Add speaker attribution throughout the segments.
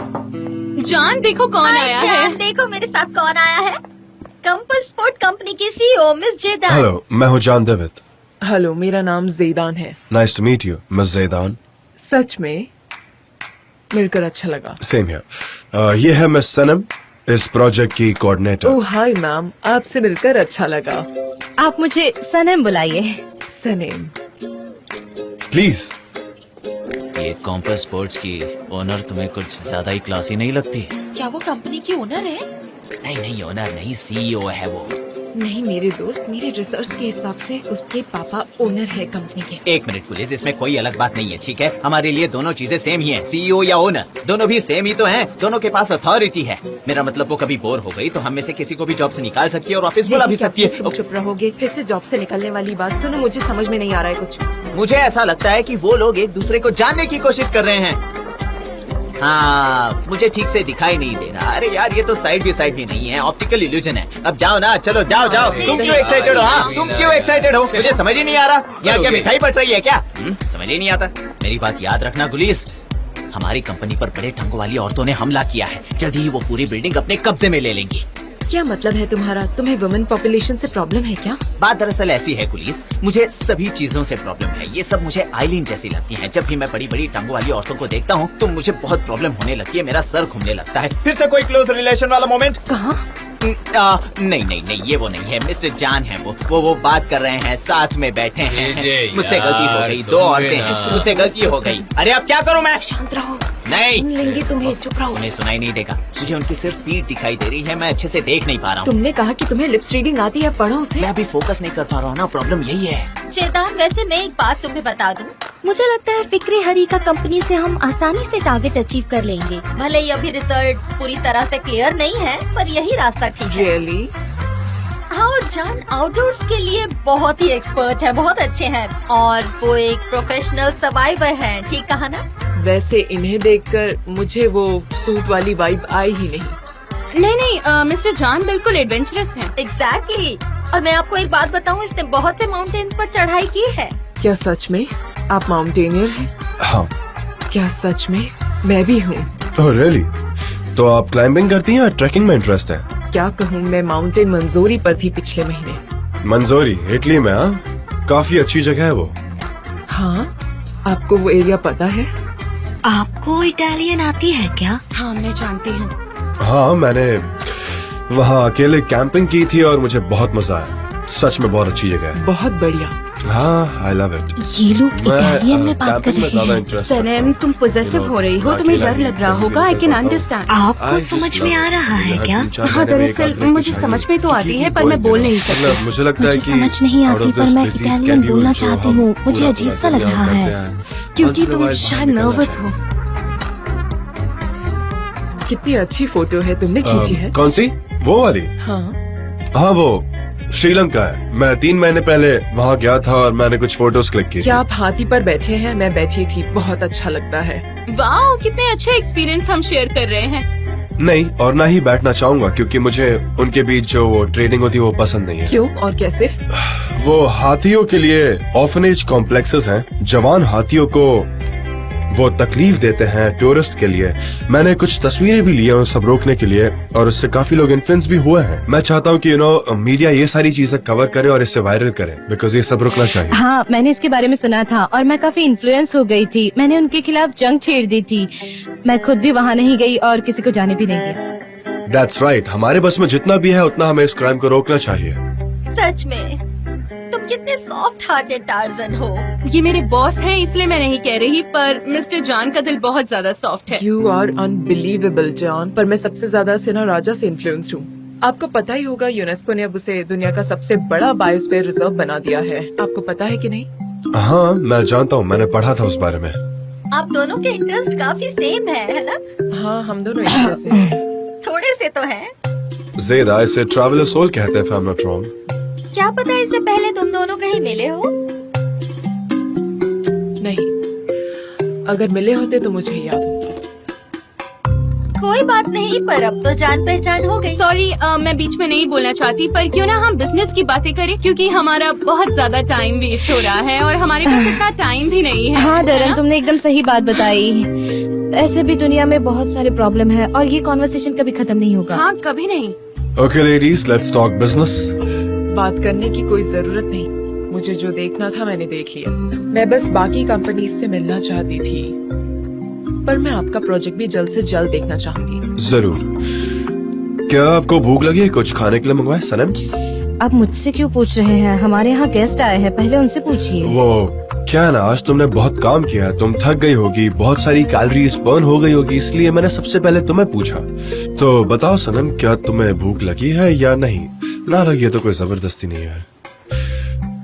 Speaker 1: जान देखो कौन आया है।
Speaker 2: देखो मेरे साथ कौन आया है। कंपस स्पोर्ट कंपनी की सीईओ मिस जेदान।
Speaker 3: हेलो, मैं हूँ जान डेविड।
Speaker 4: हेलो, मेरा नाम ज़ेदान है।
Speaker 3: Nice to meet you miss Zeydan.
Speaker 4: सच में मिलकर अच्छा लगा।
Speaker 3: Same here. ये है मिस सनम, इस प्रोजेक्ट की कोऑर्डिनेटर।
Speaker 4: ओह हाय मैम, आपसे मिलकर अच्छा लगा।
Speaker 2: आप मुझे सनम बुलाइए।
Speaker 4: सनेम।
Speaker 3: प्लीज।
Speaker 5: ये कॉम्पस स्पोर्ट्स की ओनर तुम्हें कुछ ज्यादा ही क्लासी नहीं लगती?
Speaker 2: क्या वो कंपनी की ओनर है?
Speaker 5: नहीं, ओनर नहीं, सीईओ है वो।
Speaker 4: नहीं मेरे दोस्त, मेरे रिसर्च के हिसाब से उसके पापा ओनर है कंपनी के।
Speaker 5: एक मिनट पुलिस, इसमें कोई अलग बात नहीं है, ठीक है? हमारे लिए दोनों चीजें सेम ही हैं, सीईओ या ओनर, दोनों भी सेम ही तो हैं। दोनों के पास अथॉरिटी है। मेरा मतलब वो कभी बोर हो गई तो हम में से किसी को भी जॉब से निकाल सकती है और वापस बुला भी सकती है।
Speaker 4: तुम चुप रहोगे? फिर से जॉब से निकलने वाली बात सुनो, मुझे समझ में नहीं आ रहा है कुछ।
Speaker 5: मुझे ऐसा लगता है कि वो लोग एक दूसरे को जानने की कोशिश कर रहे हैं। हाँ, मुझे ठीक से दिखाई नहीं दे रहा। अरे यार, ये तो साइड भी नहीं है, ऑप्टिकल इल्यूजन है। अब जाओ ना, चलो जाओ। तुम क्यों एक्साइटेड हो? हाँ, तुम क्यों एक्साइटेड हो? मुझे समझ ही नहीं आ रहा। यहाँ क्या मिठाई बट रही है क्या? समझ ही नहीं आता। मेरी बात याद रखना गुलीस, हमारी कंपनी पर बड़े ढंगों वाली औरतों ने हमला किया है। जल्दी ही वो पूरी बिल्डिंग अपने कब्जे में ले लेंगी।
Speaker 4: क्या मतलब है तुम्हारा? तुम्हें वुमेन पॉपुलेशन से प्रॉब्लम है क्या?
Speaker 5: बात दरअसल ऐसी है पुलिस, मुझे सभी चीजों से प्रॉब्लम है। ये सब मुझे आइलिन जैसी लगती हैं। जब भी मैं बड़ी बड़ी टांगों वाली औरतों को देखता हूँ तो मुझे बहुत प्रॉब्लम होने लगती है। मेरा सर घूमने लगता है। फिर से कोई क्लोज रिलेशन वाला मोमेंट?
Speaker 4: कहाँ?
Speaker 5: नहीं, ये वो नहीं है। मिस्टर जान है वो बात कर रहे हैं, साथ में बैठे हैं। मुझसे गलती हो गई, दो औरतें हैं, मुझसे गलती हो गई। अरे अब क्या करूँ मैं?
Speaker 4: शांत रहो।
Speaker 5: नहीं
Speaker 4: लेंगे तुम्हें, चुप रहो।
Speaker 5: उन्हें सुनाई नहीं देगा। मुझे उनकी सिर्फ पीठ दिखाई दे रही है, मैं अच्छे से देख नहीं पा रहा हूँ।
Speaker 4: तुमने कहा कि तुम्हें लिप्स रीडिंग आती है, पढ़ो उसे।
Speaker 5: मैं अभी फोकस नहीं कर पा रहा हूँ ना, प्रॉब्लम यही है।
Speaker 2: जेदान, वैसे मैं एक बात तुम्हें बता दूं, मुझे लगता है फिक्रे हरी का कंपनी से हम आसानी से टारगेट अचीव कर लेंगे। भले ही अभी रिजल्ट्स पूरी तरह से क्लियर नहीं है, पर यही रास्ता ठीक है।
Speaker 4: रियली?
Speaker 2: हाँ, और जान आउटडोर्स के लिए बहुत ही एक्सपर्ट है, बहुत अच्छे हैं, और वो एक प्रोफेशनल सर्वाइवर हैं। ठीक कहा ना?
Speaker 4: वैसे इन्हें देखकर मुझे वो सूट वाली वाइब आई ही नहीं।
Speaker 1: नहीं, मिस्टर जान बिल्कुल एडवेंचरस हैं।
Speaker 2: एग्जैक्टली। और मैं आपको एक बात बताऊं, इसने बहुत से माउंटेन्स पर चढ़ाई की है।
Speaker 4: क्या सच में आप माउंटेनियर हैं?
Speaker 3: हाँ।
Speaker 4: क्या सच में? मैं भी हूँ।
Speaker 3: Oh really? तो आप क्लाइंबिंग करती हैं या ट्रैकिंग में इंटरेस्ट है?
Speaker 4: क्या कहूँ, मैं माउंटेन मंजोरी पर थी पिछले महीने।
Speaker 3: मंजोरी इटली में? हाँ, काफी अच्छी जगह है वो।
Speaker 4: हाँ, आपको वो एरिया पता है?
Speaker 2: आपको इटालियन आती है क्या?
Speaker 1: हाँ, मैं जानती हूँ।
Speaker 3: हाँ, मैंने वहाँ अकेले कैंपिंग की थी और मुझे बहुत मजा आया। सच में बहुत अच्छी जगह है।
Speaker 4: बहुत बढ़िया।
Speaker 3: हाँ, आई लव इट।
Speaker 2: ये लोग इटालियन में बात कर रहे हैं।
Speaker 1: सनम, तुम पोजेसिव हो रही हो, तुम्हें डर लग रहा होगा। I can understand.
Speaker 2: आपको समझ में आ रहा है क्या?
Speaker 1: हाँ, दरअसल मुझे समझ में तो आती है, पर मैं बोल नहीं सकती।
Speaker 3: मुझे लगता है कि
Speaker 2: समझ नहीं आती, पर मैं इटालियन बोलना चाहती हूँ। मुझे अजीब सा लग रहा है,
Speaker 1: क्योंकि तुम शायद नर्वस हो।
Speaker 4: कितनी अच्छी फोटो है, तुमने खींची है?
Speaker 3: कौन सी? वो वाली?
Speaker 4: हाँ,
Speaker 3: वो श्रीलंका है। मैं 3 महीने पहले वहाँ गया था और मैंने कुछ फोटोज क्लिक की।
Speaker 4: क्या आप हाथी पर बैठे हैं? मैं बैठी थी, बहुत अच्छा लगता है।
Speaker 1: वाह, कितने अच्छे एक्सपीरियंस हम शेयर कर रहे हैं।
Speaker 3: नहीं, और ना ही बैठना चाहूंगा, क्योंकि मुझे उनके बीच जो वो ट्रेडिंग होती है वो पसंद नहीं है।
Speaker 4: क्यों और कैसे?
Speaker 3: वो हाथियों के लिए ऑर्फनेज कॉम्प्लेक्सेस हैं। जवान हाथियों को वो तकलीफ देते हैं टूरिस्ट के लिए। मैंने कुछ तस्वीरें भी ली हैं सब रोकने के लिए, और उससे काफी लोग इन्फ्लुएंस भी हुए हैं। मैं चाहता हूँ कि मीडिया ये सारी चीजें कवर करे और इससे वायरल करे, बिकॉज ये सब रुकना चाहिए।
Speaker 2: हाँ, मैंने इसके बारे में सुना था और मैं काफी इन्फ्लुएंस हो गई थी। मैंने उनके खिलाफ जंग छेड़ दी थी। मैं खुद भी वहाँ नहीं गई और किसी को जाने भी नहीं दिया।
Speaker 3: That's right. हमारे बस में जितना भी है उतना हमें इस क्राइम को रोकना चाहिए।
Speaker 2: सच में तुम कितने सॉफ्ट हार्टेड टार्जन हो।
Speaker 1: ये मेरे बॉस हैं, इसलिए मैं नहीं कह रही, पर मिस्टर जान का दिल बहुत ज्यादा सॉफ्ट है।
Speaker 4: यू आर अनबिलीवेबल जान, पर मैं सबसे ज्यादा सेना राजा से इन्फ्लुएंस्ड हूँ। आपको पता ही होगा, यूनेस्को ने अब उसे दुनिया का सबसे बड़ा बायोस्फीयर रिजर्व बना दिया है। आपको पता है कि नहीं?
Speaker 3: हाँ, मैं जानता हूँ, मैंने पढ़ा था उस बारे में।
Speaker 2: आप दोनों के इंटरेस्ट काफी सेम है ना?
Speaker 4: हाँ, हम दोनों एक जैसे हैं।
Speaker 2: थोड़े से तो हैं।
Speaker 3: ज़ेदा, इसे ट्रैवलर सोल कहते हैं, if I'm not wrong।
Speaker 2: क्या पता इससे पहले तुम दोनों कहीं मिले हो?
Speaker 4: नहीं, अगर मिले होते तो मुझे याद होता।
Speaker 2: कोई बात नहीं, पर अब तो जान पहचान हो गई।
Speaker 1: सॉरी, मैं बीच में नहीं बोलना चाहती, पर क्यों ना हम बिजनेस की बातें करें, क्योंकि हमारा बहुत ज्यादा टाइम वेस्ट हो रहा है और हमारे पास इतना टाइम भी नहीं है।
Speaker 2: हाँ डरन, तुमने एकदम सही बात बताई। ऐसे भी दुनिया में बहुत सारे प्रॉब्लम है और ये कॉन्वर्सेशन कभी खत्म नहीं होगा।
Speaker 1: हाँ कभी नहीं।
Speaker 3: Okay ladies, let's talk business.
Speaker 4: बात करने की कोई जरूरत नहीं, मुझे जो देखना था मैंने देख लिया। मैं बस बाकी कंपनीज से मिलना चाहती थी, पर मैं आपका प्रोजेक्ट भी जल्द से जल्द देखना चाहूंगी।
Speaker 3: जरूर। क्या आपको भूख लगी है? कुछ खाने के लिए मंगवाए सनम?
Speaker 2: आप मुझसे क्यों पूछ रहे हैं? हमारे यहाँ गेस्ट आए हैं, पहले उनसे पूछिए।
Speaker 3: वो क्या है ना, आज तुमने बहुत काम किया है, तुम थक गई होगी, बहुत सारी कैलोरीज बर्न हो गई होगी, इसलिए मैंने सबसे पहले तुम्हें पूछा। तो बताओ सनम, क्या तुम्हें भूख लगी है या नहीं? ना लगी है तो कोई जबरदस्ती नहीं है।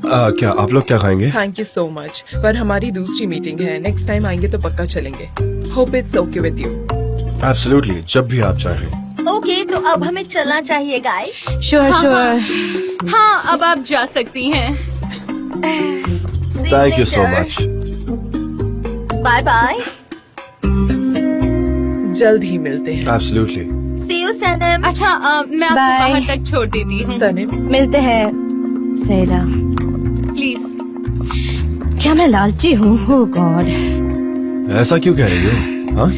Speaker 3: क्या आप लोग क्या खाएंगे?
Speaker 4: थैंक यू सो मच, पर हमारी दूसरी मीटिंग है, नेक्स्ट टाइम आएंगे तो पक्का चलेंगे। Hope it's okay with you.
Speaker 3: Absolutely, जब भी आप चाहें।
Speaker 2: ओके, तो अब हमें चलना चाहिए गाइस।
Speaker 1: Sure sure. हाँ अब आप जा सकती हैं।
Speaker 3: Thank you so much.
Speaker 2: Bye bye.
Speaker 4: जल्द ही मिलते हैं।
Speaker 3: एब्सोल्युटली।
Speaker 2: See you Sanam.
Speaker 1: अच्छा मैं आपको
Speaker 2: Bye.
Speaker 1: बाहर तक छोड़ देती हूँ।
Speaker 4: सनम,
Speaker 2: मिलते हैं सैरा।
Speaker 1: प्लीज।
Speaker 2: क्या मैं लालची हूँ? ओह गॉड।
Speaker 3: ऐसा क्यों कह रही हो? हाँ,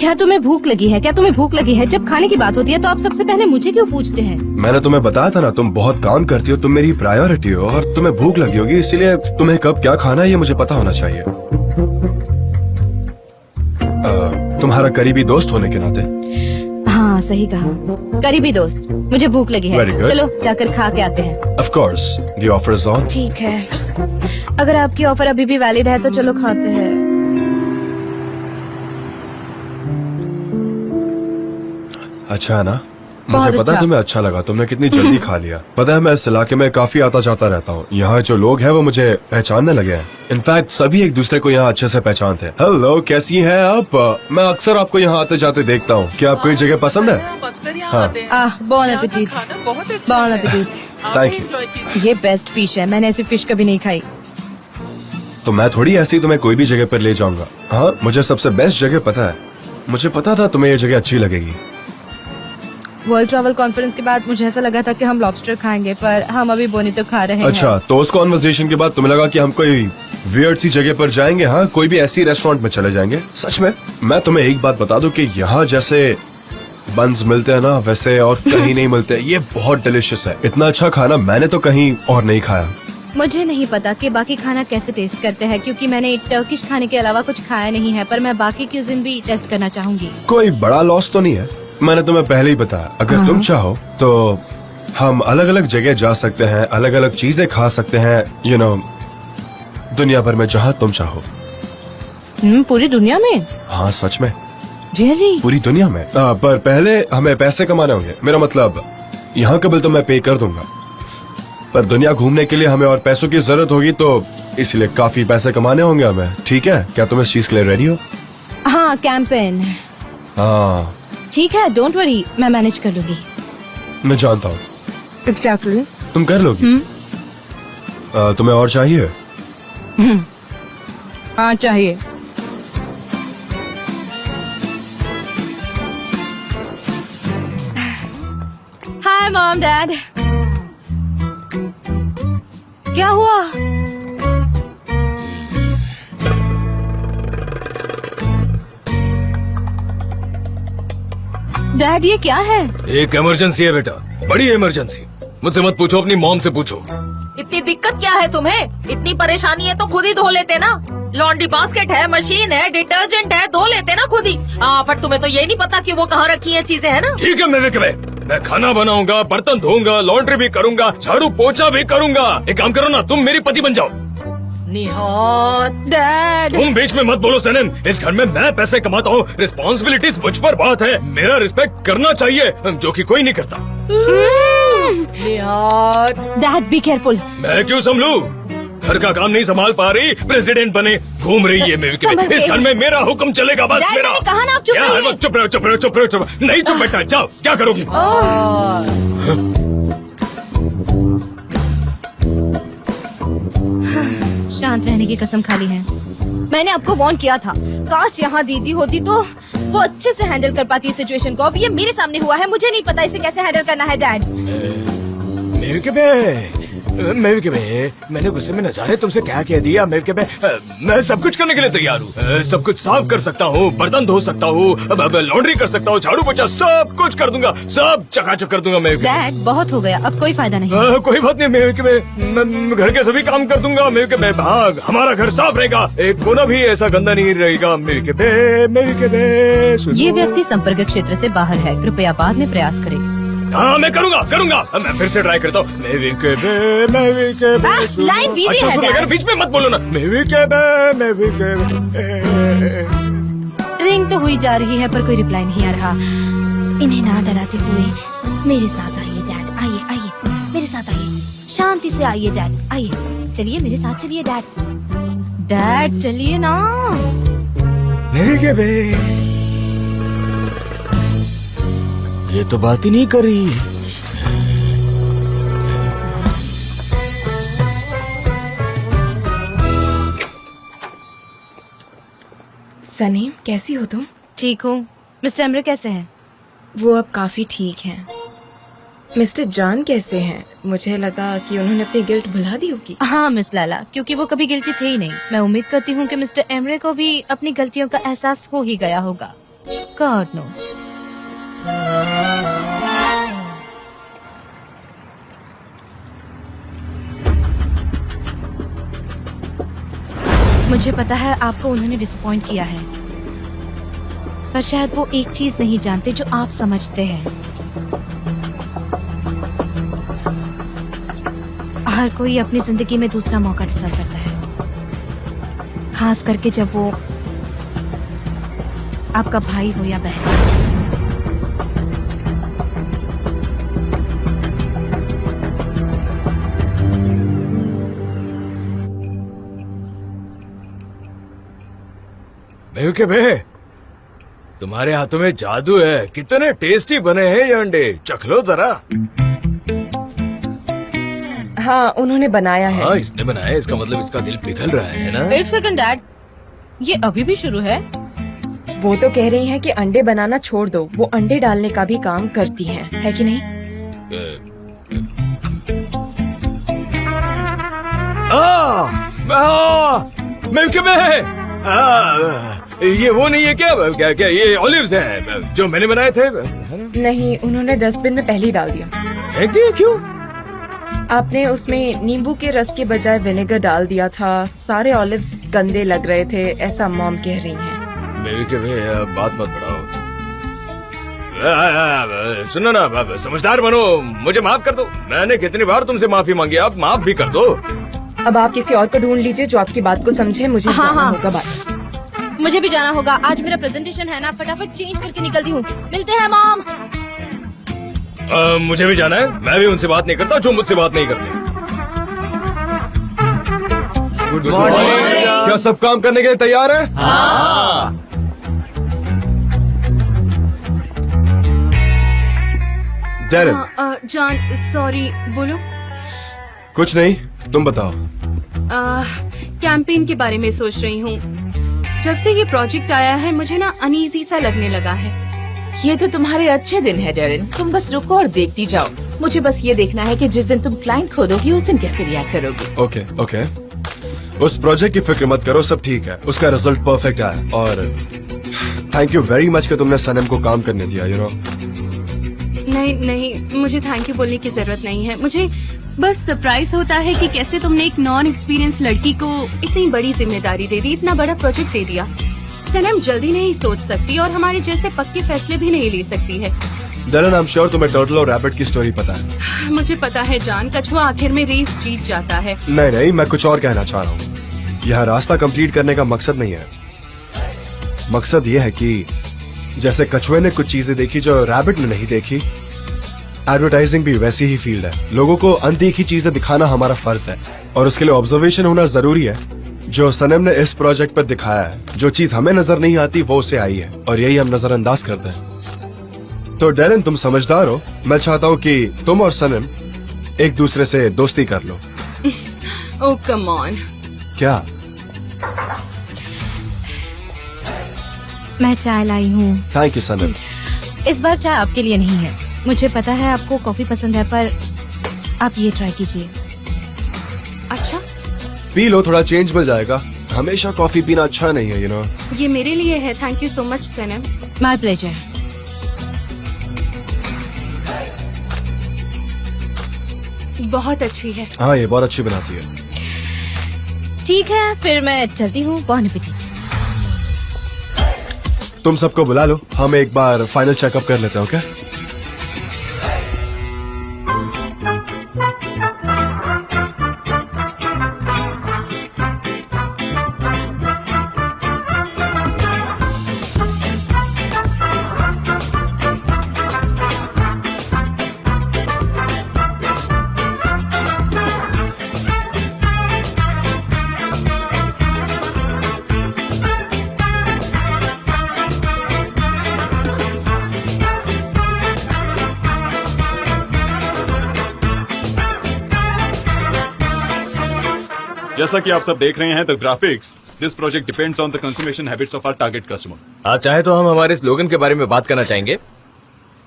Speaker 2: क्या तुम्हें भूख लगी है? क्या तुम्हें भूख लगी है? जब खाने की बात होती है तो आप सबसे पहले मुझे क्यों पूछते हैं?
Speaker 3: मैंने तुम्हें बताया था ना, तुम बहुत काम करती हो, तुम मेरी प्रायोरिटी हो और तुम्हें भूख लगी होगी, इसीलिए तुम्हें कब क्या खाना है ये मुझे पता होना चाहिए। तुम्हारा करीबी दोस्त होने के नाते।
Speaker 2: हाँ सही कहा, करीबी दोस्त। मुझे भूख लगी है।
Speaker 3: Very good.
Speaker 2: चलो जाकर खा के आते हैं।
Speaker 3: Of course, the offer is on.
Speaker 2: ठीक है, अगर आपकी ऑफर अभी भी वैलिड है तो चलो खाते हैं।
Speaker 3: अच्छा है ना?
Speaker 2: बहुत
Speaker 3: मुझे पता है
Speaker 2: अच्छा।
Speaker 3: तुम्हें अच्छा लगा, तुमने कितनी जल्दी खा लिया। पता है मैं इस इलाके में काफी आता जाता रहता हूँ, यहाँ जो लोग हैं वो मुझे पहचानने लगे हैं। इनफैक्ट सभी एक दूसरे को यहाँ अच्छे से पहचानते हैं। हेलो, कैसी हैं आप? मैं अक्सर आपको यहाँ आते जाते देखता हूँ। क्या आपको ये जगह पसंद है?
Speaker 4: अक्सर यहाँ
Speaker 3: हाँ।
Speaker 4: आते हैं।
Speaker 2: बोन
Speaker 4: यहाँ का
Speaker 2: एपेटिट।
Speaker 4: खाना बहुत अच्छा
Speaker 2: बोन
Speaker 4: है।
Speaker 2: एपेटिट।
Speaker 4: आप
Speaker 3: Thank
Speaker 4: भी
Speaker 3: you.
Speaker 4: enjoy कीजिए।
Speaker 2: ये बेस्ट फिश है, मैंने ऐसी फिश कभी नहीं खाई।
Speaker 3: तो मैं थोड़ी ऐसी तुम्हें कोई भी जगह पर ले जाऊंगा। हाँ, मुझे सबसे बेस्ट जगह पता है। मुझे पता था तुम्हें ये जगह अच्छी लगेगी।
Speaker 2: वर्ल्ड ट्रैवल कॉन्फ्रेंस के बाद मुझे ऐसा लगा था कि हम लॉबस्टर खाएंगे, पर हम अभी बोनितो खा रहे हैं।
Speaker 3: अच्छा, तो उस कॉन्वर्सेशन के बाद तुम्हें लगा कि हम कोई वियर्ड सी जगह पर जाएंगे? हाँ, कोई भी ऐसी रेस्टोरेंट में चले जाएंगे। सच में मैं तुम्हें एक बात बता दूं कि यहाँ जैसे बन्स मिलते हैं ना, वैसे और कहीं नहीं मिलते। ये बहुत डिलिशियस है। इतना अच्छा खाना मैंने तो कहीं और नहीं खाया।
Speaker 2: मुझे नहीं पता कि बाकी खाना कैसे टेस्ट करते हैं, क्योंकि मैंने टर्किश खाने के अलावा कुछ खाया नहीं है, पर मैं बाकी क्यूजिन भी टेस्ट करना चाहूंगी।
Speaker 3: कोई बड़ा लॉस तो नहीं है, मैंने तुम्हें पहले ही बताया। अगर तुम चाहो तो हम अलग अलग जगह जा सकते हैं, अलग अलग चीजें खा सकते हैं, यू नो, दुनिया भर में जहाँ तुम चाहो।
Speaker 2: पूरी दुनिया में?
Speaker 3: हाँ सच में,
Speaker 2: रियली?
Speaker 3: पूरी दुनिया में। पर पहले हमें पैसे कमाने होंगे। मेरा मतलब यहाँ का बिल तो मैं पे कर दूंगा, पर दुनिया घूमने के लिए हमें और पैसों की जरूरत होगी, तो इसलिए काफी पैसे कमाने होंगे हमें। ठीक है, क्या तुम इस चीज के लिए रेडी हो?
Speaker 2: हाँ, कैंपेन।
Speaker 3: हाँ
Speaker 2: ठीक है, डोंट वरी, मैं मैनेज कर लूंगी।
Speaker 3: मैं जानता हूँ
Speaker 2: एग्जैक्टली।
Speaker 3: तुम कर लोगी। तुम्हें और चाहिए?
Speaker 2: हाँ चाहिए। Hi mom dad. क्या हुआ? डैड ये क्या है?
Speaker 6: एक इमरजेंसी है बेटा, बड़ी इमरजेंसी। मुझसे मत पूछो, अपनी मॉम से पूछो।
Speaker 7: इतनी दिक्कत क्या है तुम्हें? इतनी परेशानी है तो खुद ही धो लेते ना। लॉन्ड्री बास्केट है, मशीन है, डिटर्जेंट है, धो लेते ना खुद ही। पर तुम्हें तो ये नहीं पता कि वो कहाँ रखी है चीजें, है ना?
Speaker 6: ठीक है मेरे के मैं खाना बनाऊंगा, बर्तन धोऊंगा, लॉन्ड्री भी करूंगा, झाड़ू पोछा भी करूंगा। एक काम करो ना, तुम मेरी पति बन जाओ।
Speaker 7: निहात।
Speaker 2: डैड
Speaker 6: तुम बीच में मत बोलो सनम, इस घर में मैं पैसे कमाता हूँ, रिस्पॉन्सिबिलिटीज मुझ पर बात है। मेरा रिस्पेक्ट करना चाहिए, जो कि कोई नहीं करता।
Speaker 7: निहात।
Speaker 2: Dad be careful.
Speaker 6: मैं क्यों संभलूं? घर का काम नहीं संभाल पा रही, प्रेसिडेंट बने घूम रही है मेरे
Speaker 2: संभल के।
Speaker 6: इस घर में मेरा हुक्म चलेगा, बस
Speaker 2: डैड,
Speaker 6: मेरा।
Speaker 2: मैंने कहा ना आप चुप
Speaker 6: क्या है
Speaker 2: रहिए।
Speaker 6: वो? चुप रहो, चुप रहो, चुप रहो, चुप रहो। नहीं चुप बैठा, जाओ, क्या करोगी?
Speaker 2: शांत रहने की कसम खा ली है। मैंने आपको वार्न किया था, काश यहाँ दीदी होती तो वो अच्छे से हैंडल कर पाती है सिचुएशन को। अब ये मेरे सामने हुआ है, मुझे नहीं पता इसे कैसे हैंडल करना है। डैड
Speaker 6: मेरे के मेविके बे, मैंने गुस्से में न जाने तुमसे क्या कह दिया। मेविके बे, मैं सब कुछ करने के लिए तैयार हूँ। सब कुछ साफ कर सकता हूँ, बर्तन धो सकता हूँ, लॉन्ड्री कर सकता हूँ, झाड़ू पोछा सब कुछ कर दूंगा, सब चकाचक कर दूंगा। मेविके
Speaker 1: डैड बहुत हो गया, अब कोई फायदा नहीं।
Speaker 6: कोई बात नहीं मेविके बे, मैं घर के सभी काम कर दूंगा। मेविके बे, भाग, हमारा घर साफ रहेगा, एक कोना भी ऐसा गंदा नहीं रहेगा। मेविके बे, मेविके बे, सुनो।
Speaker 7: ये व्यक्ति संपर्क क्षेत्र से बाहर है, कृपया बाद में प्रयास करें।
Speaker 6: हाँ मैं करूँगा। मैं फिर से ट्राई करता हूँ। मेविके बे, मेविके बे,
Speaker 1: लाइन बिजी
Speaker 6: अच्छा
Speaker 1: है
Speaker 6: सुन,
Speaker 1: डैड।
Speaker 6: मगर बीच में मत बोलो ना। मेविके बे, मेविके बे।
Speaker 1: रिंग तो हुई जा रही है पर कोई रिप्लाई नहीं आ रहा।
Speaker 2: इन्हें ना डराते हुए मेरे साथ आइए डैड, आइए आइए मेरे साथ आइए, शांति से आइए डैड, आइए चलिए मेरे साथ चलिए डैड।
Speaker 1: डैड चलिए ना।
Speaker 6: मेविके बे, ये तो बात ही नहीं कर रही।
Speaker 4: सनीम, कैसी हो तुम?
Speaker 1: ठीक हूँ। मिस्टर एमरे कैसे हैं?
Speaker 4: वो अब काफी ठीक हैं। मिस्टर जॉन कैसे हैं? मुझे लगा कि उन्होंने अपनी गिल्ट भुला दी होगी।
Speaker 1: हाँ मिस लाला, क्योंकि वो कभी गिल्टी थे ही नहीं। मैं उम्मीद करती हूँ कि मिस्टर एमरे को भी अपनी गलतियों का एहसास हो ही गया होगा। God knows. मुझे पता है आपको उन्होंने डिसअपॉइंट किया है, पर शायद वो एक चीज नहीं जानते जो आप समझते हैं। हर कोई अपनी जिंदगी में दूसरा मौका डिजर्व करता है, खास करके जब वो आपका भाई हो या बहन।
Speaker 6: मेविके बे, तुम्हारे हाथों में जादू है। कितने टेस्टी बने हैं ये अंडे, चख लो जरा।
Speaker 4: हाँ, उन्होंने बनाया है।
Speaker 6: हाँ इसने बनाया, इसका मतलब इसका दिल पिघल रहा है ना।
Speaker 1: एक सेकंड डैड, ये अभी भी शुरू है?
Speaker 4: वो तो कह रही हैं कि अंडे बनाना छोड़ दो, वो अंडे डालने का भी काम करती हैं, है कि नहीं?
Speaker 6: मेविके बे, ये वो नहीं है क्या? क्या क्या ये ऑलिव्स हैं जो मैंने बनाए थे?
Speaker 4: नहीं, उन्होंने डस्टबिन में पहले ही डाल दिया।
Speaker 6: फेंक दिया? क्यों?
Speaker 4: आपने उसमें नींबू के रस के बजाय विनेगर डाल दिया था। सारे ऑलिव्स गंदे लग रहे थे, ऐसा मॉम कह रही हैं।
Speaker 6: मेविके बे, बात मत बढ़ाओ। सुनो ना, समझदार बनो, मुझे माफ कर दो। मैंने कितनी बार तुमसे माफी मांगी, आप माफ भी कर दो।
Speaker 4: अब आप किसी और को ढूंढ लीजिए जो आपकी बात को समझे। मुझे
Speaker 1: हाँ,
Speaker 4: जाना
Speaker 1: हाँ।
Speaker 4: होगा बात।
Speaker 1: मुझे भी जाना होगा, आज मेरा प्रेजेंटेशन है ना, फटाफट चेंज करके निकलती हूँ। मिलते हैं मॉम।
Speaker 6: मुझे भी जाना है, मैं भी उनसे बात नहीं करता जो मुझसे बात नहीं करते। Good morning. क्या सब काम करने के लिए तैयार है?
Speaker 5: हाँ।
Speaker 3: डैरेन,
Speaker 1: जॉन सॉरी, बोलो।
Speaker 3: कुछ नहीं, तुम बताओ।
Speaker 1: कैंपेन के बारे में सोच रही हूँ। जब से ये प्रोजेक्ट आया है मुझे ना अनईजी सा लगने लगा है।
Speaker 8: ये तो तुम्हारे अच्छे दिन है डेरिन, तुम बस रुको और देखती जाओ। मुझे बस ये देखना है कि जिस दिन तुम क्लाइंट खोदोगी उस दिन कैसे रिएक्ट करोगे।
Speaker 3: ओके ओके, उस प्रोजेक्ट की फिक्र मत करो, सब ठीक है। उसका रिजल्ट परफेक्ट आया और थैंक यू वेरी मच कि तुमने सनम को काम करने दिया। यू नो,
Speaker 1: नहीं नहीं, मुझे थैंक यू बोलने की जरूरत नहीं है। मुझे बस सरप्राइज होता है कि कैसे तुमने एक नॉन एक्सपीरियंस लड़की को इतनी बड़ी जिम्मेदारी दे दी, इतना बड़ा प्रोजेक्ट दे दिया। सनम जल्दी नहीं सोच सकती और हमारे जैसे पक्के फैसले भी नहीं ले सकती है।
Speaker 3: डैरेन, आई एम श्योर तुम्हें टर्टल और रैबिट की स्टोरी पता है।
Speaker 1: मुझे पता है जान, कछुआ आखिर में रेस जीत जाता है।
Speaker 3: नहीं नहीं, मैं कुछ और कहना चाह रहा हूँ। यह रास्ता कंप्लीट करने का मकसद नहीं है। मकसद ये है कि जैसे कछुए ने कुछ चीजें देखी जो रैबिट ने नहीं देखी, एडवर्टाइजिंग भी वैसी ही फील्ड है। लोगों को अनदेखी चीजें दिखाना हमारा फर्ज है और उसके लिए ऑब्जर्वेशन होना जरूरी है। जो सनम ने इस प्रोजेक्ट पर दिखाया है, जो चीज हमें नजर नहीं आती वो उसे आई है और यही हम नजरअंदाज करते हैं। तो डैरेन, तुम समझदार हो। मैं चाहता हूँ कि तुम और सनम एक दूसरे से दोस्ती कर लो।
Speaker 1: ओह कम ऑन।
Speaker 3: क्या?
Speaker 1: मैं चाय लाई हूँ।
Speaker 3: थैंक यू सनम।
Speaker 1: इस बार चाय आपके लिए नहीं है। मुझे पता है आपको कॉफी पसंद है, पर आप ये ट्राई कीजिए।
Speaker 3: पी लो, थोड़ा चेंज मिल जाएगा। हमेशा कॉफी पीना अच्छा नहीं है, यू नो।
Speaker 1: ये मेरे लिए है। Thank you so much Sanam.
Speaker 7: My pleasure.
Speaker 1: बहुत अच्छी है।
Speaker 3: हाँ, ये बहुत अच्छी बनाती है।
Speaker 2: ठीक है, फिर मैं चलती हूँ। बॉन एपेटिट।
Speaker 3: तुम सबको बुला लो, हम एक बार फाइनल चेकअप कर लेते हैं, ओके?
Speaker 9: जैसा कि आप सब देख रहे हैं, the graphics, this project depends on the consumption habits of our target customer.
Speaker 6: आप चाहे तो हम हमारे स्लोगन के बारे में बात करना चाहेंगे।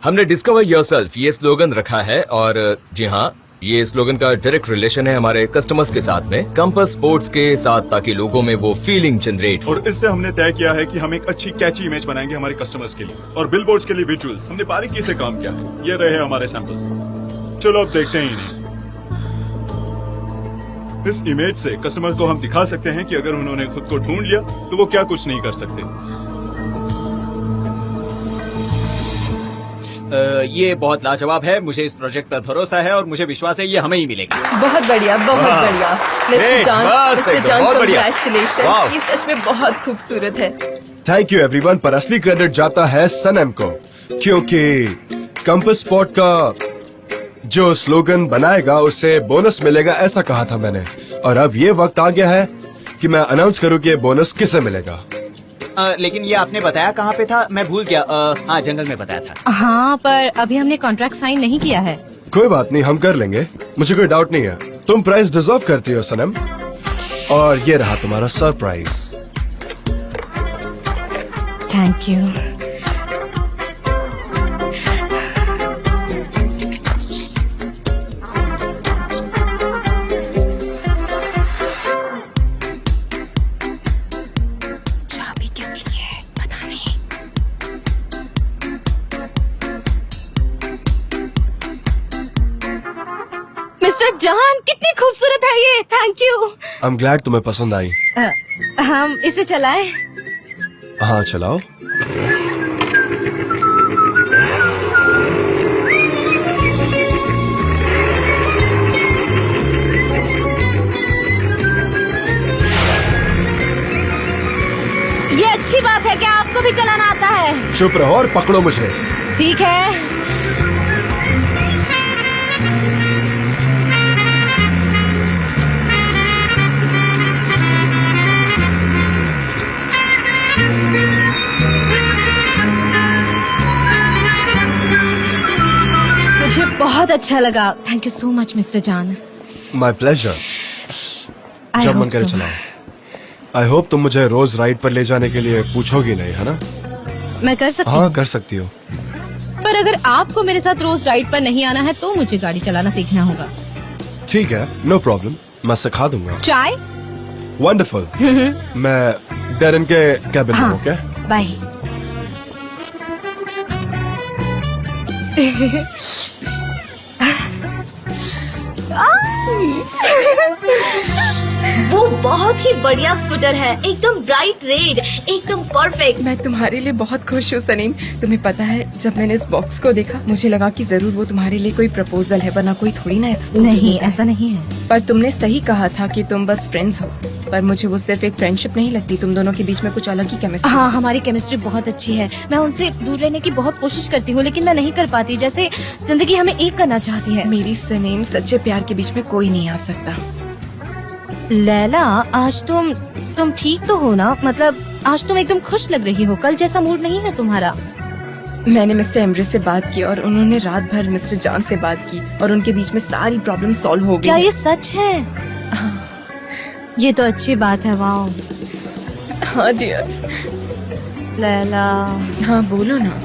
Speaker 6: हमने डिस्कवर योरसेल्फ ये स्लोगन रखा है, और जी हाँ, ये स्लोगन का डायरेक्ट रिलेशन है हमारे कस्टमर्स के साथ में, कैंपस स्पोर्ट्स के साथ, ताकि लोगों में वो फीलिंग जनरेट हो।
Speaker 9: और इससे हमने तय किया है कि हम एक अच्छी कैची इमेज बनाएंगे हमारे कस्टमर्स के लिए, और बिलबोर्ड्स के लिए विजुअल्स हमने बारीकी से काम किया है। ये रहे हमारे सैंपल्स। चलो अब देखते हैं इन्हें। इस इमेज से कस्टमर को हम दिखा सकते हैं कि अगर उन्होंने खुद को ढूंढ लिया तो वो क्या कुछ नहीं कर सकते।
Speaker 5: ये बहुत लाजवाब है। मुझे इस प्रोजेक्ट पर भरोसा है और मुझे विश्वास है ये हमें ही मिलेगा।
Speaker 4: बहुत बढ़िया, बहुत
Speaker 6: वाह।
Speaker 4: बढ़िया। मिस्टर जॉन,
Speaker 6: बस
Speaker 4: मिस्टर
Speaker 6: एकदम,
Speaker 4: जॉन,
Speaker 6: बहुत बढ़िया।
Speaker 4: congratulations।
Speaker 6: वाह।
Speaker 4: ये सच में बहुत खूबसूरत है।
Speaker 3: थैंक यू एवरीवन, पर असली क्रेडिट जाता है सनम को, क्योंकि कैंपस स्पॉट का जो स्लोगन बनाएगा उससे बोनस मिलेगा, ऐसा कहा था मैंने। और अब ये वक्त आ गया है कि मैं अनाउंस करूं कि ये बोनस किसे मिलेगा।
Speaker 5: लेकिन ये आपने बताया कहाँ पे था? मैं भूल गया। हाँ, जंगल में बताया था।
Speaker 2: हाँ, पर अभी हमने कॉन्ट्रैक्ट साइन नहीं किया है।
Speaker 3: कोई बात नहीं, हम कर लेंगे, मुझे कोई डाउट नहीं है। तुम प्राइस डिजर्व करती हो सनम, और ये रहा तुम्हारा surprise.
Speaker 2: Thank you. Mister John, कितनी खूबसूरत है ये। Thank you.
Speaker 3: I am glad तुम्हें पसंद आई।
Speaker 2: हम इसे चलाएं?
Speaker 3: हाँ, चलाओ।
Speaker 2: ये अच्छी बात है। क्या आपको भी चलाना आता है?
Speaker 3: चुप रहो और पकड़ो मुझे।
Speaker 2: ठीक है। मुझे बहुत अच्छा लगा। Thank you so much mister John.
Speaker 3: My pleasure. जब मन करे चलाओ। आई होप तुम मुझे रोज राइड पर ले जाने के लिए पूछोगी नहीं, है ना?
Speaker 2: मैं कर सकती हूँ।
Speaker 3: हाँ, कर सकती हो।
Speaker 2: पर अगर आपको मेरे साथ रोज राइड पर नहीं आना है तो मुझे गाड़ी चलाना सीखना होगा।
Speaker 3: ठीक है, नो प्रॉब्लम, मैं सिखा दूंगा।
Speaker 2: चाय?
Speaker 3: वंडरफुल। मैं डेरन के कैबिन में हूँ, क्या?
Speaker 2: बाय। वो बहुत ही बढ़िया स्कूटर है, एकदम ब्राइट रेड, एकदम परफेक्ट।
Speaker 4: मैं तुम्हारे लिए बहुत खुश हूँ सनीम। तुम्हें पता है, जब मैंने इस बॉक्स को देखा मुझे लगा कि जरूर वो तुम्हारे लिए कोई प्रपोजल है, वरना कोई थोड़ी ना ऐसा सोचेगा।
Speaker 2: नहीं, ऐसा नहीं है।
Speaker 4: पर तुमने सही कहा था कि तुम बस फ्रेंड्स हो, पर मुझे वो सिर्फ एक फ्रेंडशिप नहीं लगती। तुम दोनों के बीच में कुछ अलग ही केमिस्ट्री।
Speaker 2: हाँ, हमारी केमिस्ट्री बहुत अच्छी है। मैं उनसे दूर रहने की बहुत कोशिश करती हूँ, लेकिन मैं नहीं कर पाती। जैसे जिंदगी हमें एक करना चाहती है।
Speaker 4: मेरी सनीम, सच्चे प्यार के बीच में कोई नहीं आ सकता।
Speaker 2: लैला, आज तुम ठीक तो हो ना? मतलब आज तुम एकदम खुश लग रही हो। कल जैसा मूड नहीं है तुम्हारा।
Speaker 4: मैंने मिस्टर एम्ब्रेस से बात की और उन्होंने रात भर मिस्टर जॉन से बात की और उनके बीच में सारी प्रॉब्लम सॉल्व हो गई।
Speaker 2: क्या ये सच है? ये तो अच्छी बात है। वाओ।
Speaker 4: हाँ डियर।
Speaker 2: लैला।
Speaker 4: हाँ बोलो ना।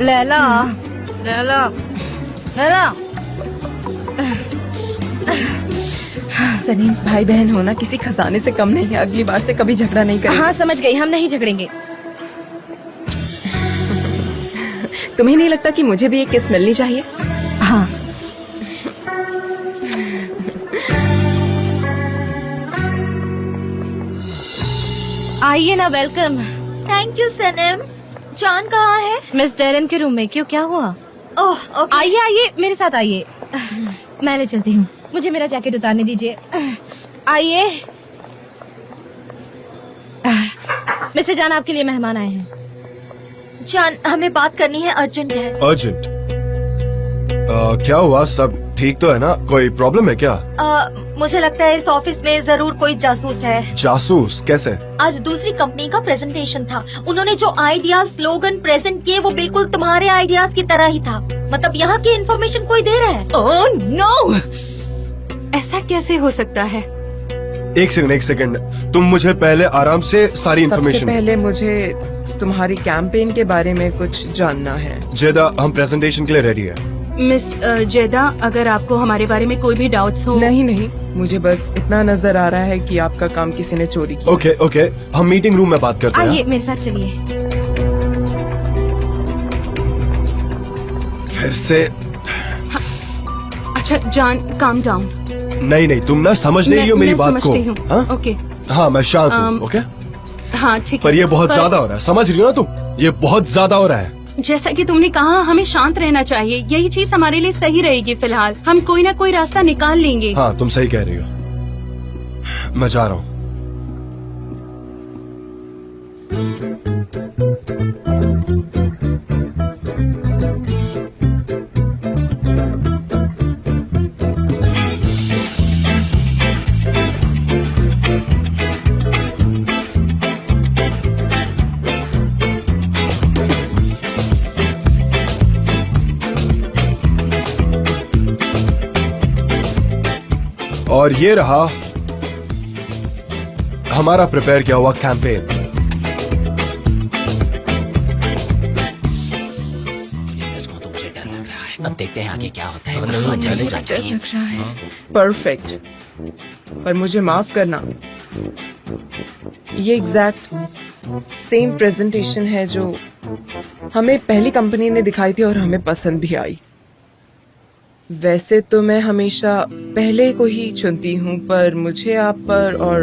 Speaker 2: लैला, लैला, लैला।
Speaker 4: सनी, भाई बहन होना किसी खजाने से कम नहीं है। अगली बार से कभी झगड़ा नहीं करेंगे।
Speaker 2: हाँ समझ गई, हम नहीं झगड़ेंगे।
Speaker 4: तुम्हें नहीं लगता कि मुझे भी एक किस मिलनी चाहिए?
Speaker 2: हाँ आइए ना, welcome. Thank you Sanam. John कहाँ है? मिस डेरन के रूम में। क्यों, क्या हुआ? ओह okay. आइए आइए, मेरे साथ आइए। मैं ले चलती हूँ, मुझे मेरा जैकेट उतारने दीजिए। आइए। मिस्टर जान, आपके लिए मेहमान आए हैं। जान, हमें बात करनी है, अर्जेंट है।
Speaker 3: अर्जेंट? क्या हुआ? सब ठीक तो है ना? कोई प्रॉब्लम है क्या?
Speaker 2: मुझे लगता है इस ऑफिस में जरूर कोई जासूस है।
Speaker 3: जासूस? कैसे?
Speaker 2: आज दूसरी कंपनी का प्रेजेंटेशन था। उन्होंने जो आइडियाज, स्लोगन प्रेजेंट किए वो बिल्कुल तुम्हारे आइडियाज की तरह ही था। मतलब यहाँ की इन्फॉर्मेशन कोई दे रहा है।
Speaker 1: Oh no! ऐसा कैसे हो सकता है?
Speaker 3: एक सेकंड, तुम मुझे पहले आराम से सारी
Speaker 4: सबसे
Speaker 3: इन्फॉर्मेशन।
Speaker 4: पहले मुझे तुम्हारी कैंपेन के बारे में कुछ जानना है।
Speaker 3: जेदा, हम प्रेजेंटेशन के लिए रेडी है।
Speaker 1: मिस जेदा, अगर आपको हमारे बारे में कोई भी डाउट्स हो।
Speaker 4: नहीं, मुझे बस इतना नजर आ रहा है कि आपका काम किसी ने चोरी किया।
Speaker 3: ओके, हम मीटिंग रूम में बात करते हैं।
Speaker 2: आइए मेरे साथ चलिए।
Speaker 3: फिर से?
Speaker 1: अच्छा जान, काम डाउन।
Speaker 3: नहीं, तुम ना समझ नहीं रही हो मेरी बात को।
Speaker 1: समझती हूँ।
Speaker 3: हाँ?
Speaker 1: ओके।
Speaker 3: हाँ, मैं शांत हूँ। ओके,
Speaker 1: हाँ ठीक है।
Speaker 3: पर ये बहुत ज्यादा हो रहा है, समझ रही हो ना तुम? ये बहुत ज्यादा हो रहा है।
Speaker 1: जैसा कि तुमने कहा, हमें शांत रहना चाहिए। यही चीज हमारे लिए सही रहेगी। फिलहाल हम कोई ना कोई रास्ता निकाल लेंगे।
Speaker 3: हाँ, तुम सही कह रही हो। मैं जा रहा हूँ। और ये रहा हमारा प्रिपेयर किया हुआ कैंपेन।
Speaker 5: अब देखते हैं आगे क्या होता है।
Speaker 4: परफेक्ट। पर मुझे माफ करना, ये एग्जैक्ट सेम प्रेजेंटेशन है जो हमें पहली कंपनी ने दिखाई थी और हमें पसंद भी आई। वैसे तो मैं हमेशा पहले को ही चुनती हूँ, पर मुझे आप पर और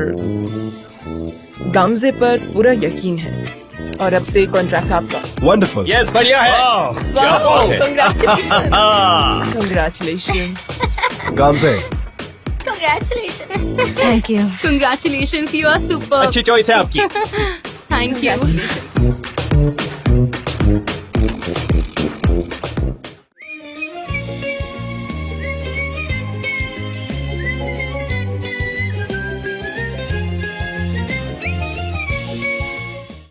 Speaker 4: गामजे पर पूरा यकीन है। और अब से कॉन्ट्रैक्ट आपका।
Speaker 3: वंडरफुल।
Speaker 6: यस, बढ़िया है। क्या बात है।
Speaker 4: Congratulations.
Speaker 3: Gamze,
Speaker 2: Congratulations. Thank you.
Speaker 1: Congratulations, you are super.
Speaker 6: अच्छी चॉइस है आपकी।
Speaker 1: Thank you.